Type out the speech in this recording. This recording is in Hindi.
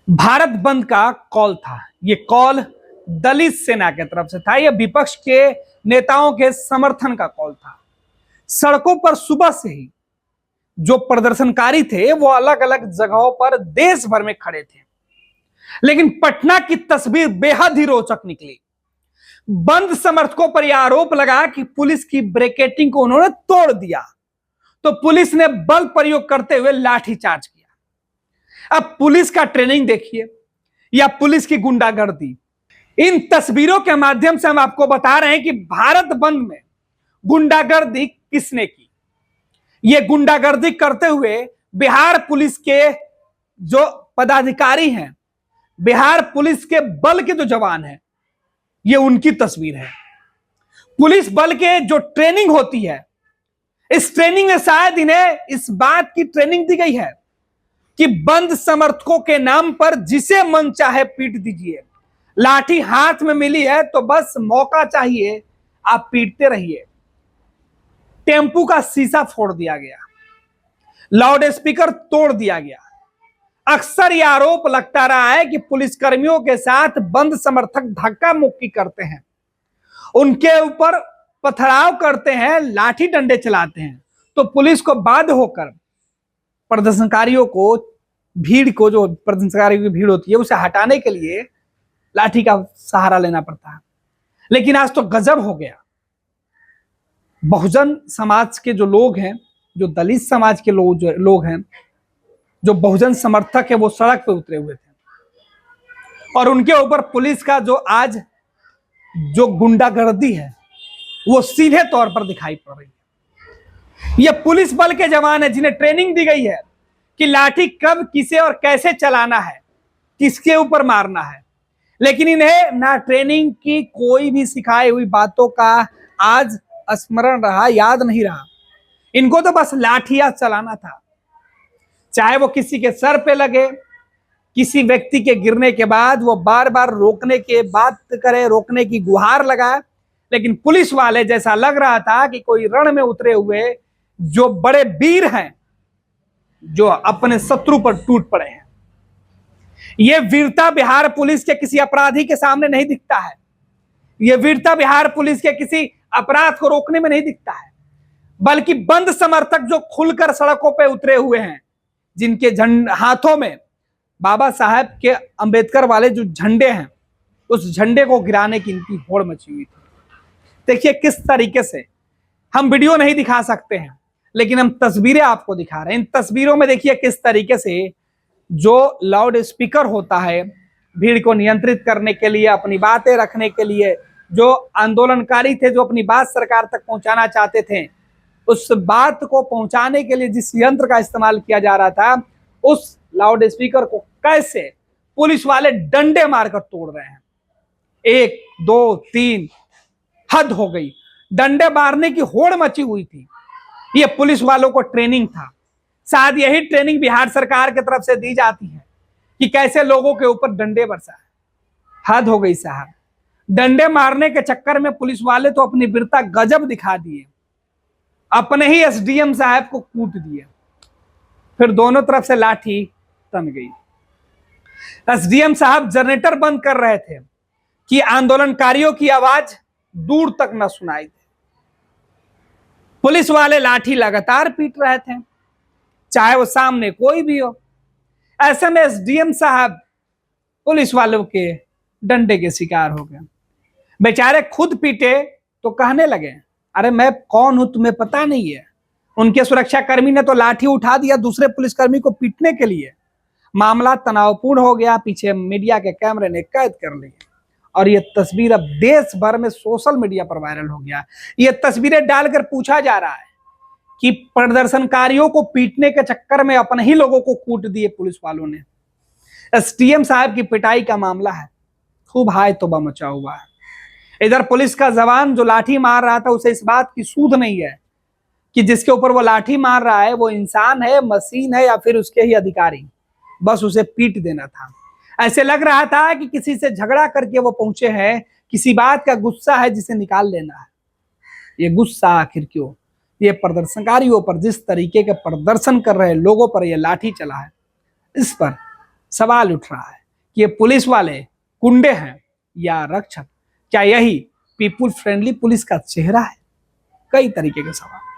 भारत बंद का कॉल था। ये कॉल दलित सेना की तरफ से था। यह विपक्ष के नेताओं के समर्थन का कॉल था। सड़कों पर सुबह से ही जो प्रदर्शनकारी थे वो अलग अलग जगहों पर देश भर में खड़े थे, लेकिन पटना की तस्वीर बेहद ही रोचक निकली। बंद समर्थकों पर यह आरोप लगा कि पुलिस की ब्रिकेटिंग को उन्होंने तोड़ दिया, तो पुलिस ने बल प्रयोग करते हुए लाठीचार्ज किया। अब पुलिस का ट्रेनिंग देखिए या पुलिस की गुंडागर्दी। इन तस्वीरों के माध्यम से हम आपको बता रहे हैं कि भारत बंद में गुंडागर्दी किसने की। ये गुंडागर्दी करते हुए बिहार पुलिस के जो पदाधिकारी हैं, बिहार पुलिस के बल के जो जवान हैं, ये उनकी तस्वीर है। पुलिस बल के जो ट्रेनिंग होती है, इस ट्रेनिंग में शायद इन्हें इस बात की ट्रेनिंग दी गई है कि बंद समर्थकों के नाम पर जिसे मन चाहे पीट दीजिए। लाठी हाथ में मिली है तो बस मौका चाहिए, आप पीटते रहिए। टेम्पू का शीशा फोड़ दिया गया, लाउड स्पीकर तोड़ दिया गया। अक्सर यह आरोप लगता रहा है कि पुलिसकर्मियों के साथ बंद समर्थक धक्का मुक्की करते हैं, उनके ऊपर पथराव करते हैं, लाठी डंडे चलाते हैं, तो पुलिस को बाध्य होकर प्रदर्शनकारियों को, भीड़ को, जो प्रदर्शनकारियों की भीड़ होती है उसे हटाने के लिए लाठी का सहारा लेना पड़ता है। लेकिन आज तो गजब हो गया। बहुजन समाज के जो लोग हैं, जो दलित समाज के लोग हैं, जो बहुजन समर्थक है, वो सड़क पे उतरे हुए थे और उनके ऊपर पुलिस का जो आज जो गुंडागर्दी है वो सीधे तौर पर दिखाई पड़ रही है। ये पुलिस बल के जवान है जिन्हें ट्रेनिंग दी गई है कि लाठी कब, किसे और कैसे चलाना है, किसके ऊपर मारना है, लेकिन इन्हें ना ट्रेनिंग की कोई भी सिखाई हुई बातों का आज स्मरण रहा, याद नहीं रहा। इनको तो बस लाठियां चलाना था, चाहे वो किसी के सर पे लगे, किसी व्यक्ति के गिरने के बाद वो बार बार रोकने के बात करे, रोकने की गुहार लगाए। लेकिन पुलिस वाले जैसा लग रहा था कि कोई रण में उतरे हुए जो बड़े वीर हैं, जो अपने शत्रु पर टूट पड़े हैं। यह वीरता बिहार पुलिस के किसी अपराधी के सामने नहीं दिखता है। यह वीरता बिहार पुलिस के किसी अपराध को रोकने में नहीं दिखता है, बल्कि बंद समर्थक जो खुलकर सड़कों पर उतरे हुए हैं, जिनके हाथों में बाबा साहेब के अंबेडकर वाले जो झंडे हैं, उस झंडे को गिराने की इनकी होड़ मची हुई थी। देखिए किस तरीके से, हम वीडियो नहीं दिखा सकते हैं लेकिन हम तस्वीरें आपको दिखा रहे हैं। इन तस्वीरों में देखिए किस तरीके से जो लाउड स्पीकर होता है भीड़ को नियंत्रित करने के लिए, अपनी बातें रखने के लिए, जो आंदोलनकारी थे, जो अपनी बात सरकार तक पहुंचाना चाहते थे, उस बात को पहुंचाने के लिए जिस यंत्र का इस्तेमाल किया जा रहा था, उस लाउड स्पीकर को कैसे पुलिस वाले डंडे मारकर तोड़ रहे हैं। 1 2 3, हद हो गई। डंडे मारने की होड़ मची हुई थी। ये पुलिस वालों को ट्रेनिंग था। शायद यही ट्रेनिंग बिहार सरकार की तरफ से दी जाती है कि कैसे लोगों के ऊपर डंडे बरसाए। हद हो गई साहब। डंडे मारने के चक्कर में पुलिस वाले तो अपनी वीरता गजब दिखा दिए, अपने ही एसडीएम साहब को कूट दिए, फिर दोनों तरफ से लाठी तन गई। एसडीएम साहब जनरेटर बंद कर रहे थे कि आंदोलनकारियों की आवाज दूर तक न सुनाई दे। पुलिस वाले लाठी लगातार पीट रहे थे, चाहे वो सामने कोई भी हो। ऐसे में एसडीएम साहब पुलिस वालों के डंडे के शिकार हो गए। बेचारे खुद पीटे तो कहने लगे, अरे मैं कौन हूं तुम्हें पता नहीं है। उनके सुरक्षाकर्मी ने तो लाठी उठा दिया दूसरे पुलिसकर्मी को पीटने के लिए। मामला तनावपूर्ण हो गया, पीछे मीडिया के कैमरे ने कैद कर ली और ये तस्वीर अब देश भर में सोशल मीडिया पर वायरल हो गया। ये तस्वीरें डालकर पूछा जा रहा है कि प्रदर्शनकारियों को पीटने के चक्कर में अपने ही लोगों को कूट दिए पुलिस वालों ने। एसडीएम साहब की पिटाई का मामला है, खूब हाय तौबा मचा हुआ है। इधर पुलिस का जवान जो लाठी मार रहा था, उसे इस बात की सूध नहीं है कि जिसके ऊपर वो लाठी मार रहा है वो इंसान है, मशीन है, या फिर उसके ही अधिकारी। बस उसे पीट देना था। ऐसे लग रहा था कि किसी से झगड़ा करके वो पहुंचे हैं, किसी बात का गुस्सा है जिसे निकाल लेना है। ये गुस्सा आखिर क्यों? ये प्रदर्शनकारियों पर, जिस तरीके के प्रदर्शन कर रहे लोगों पर ये लाठी चला है, इस पर सवाल उठ रहा है कि ये पुलिस वाले गुंडे हैं या रक्षक, क्या यही पीपुल फ्रेंडली पुलिस का चेहरा है? कई तरीके के सवाल।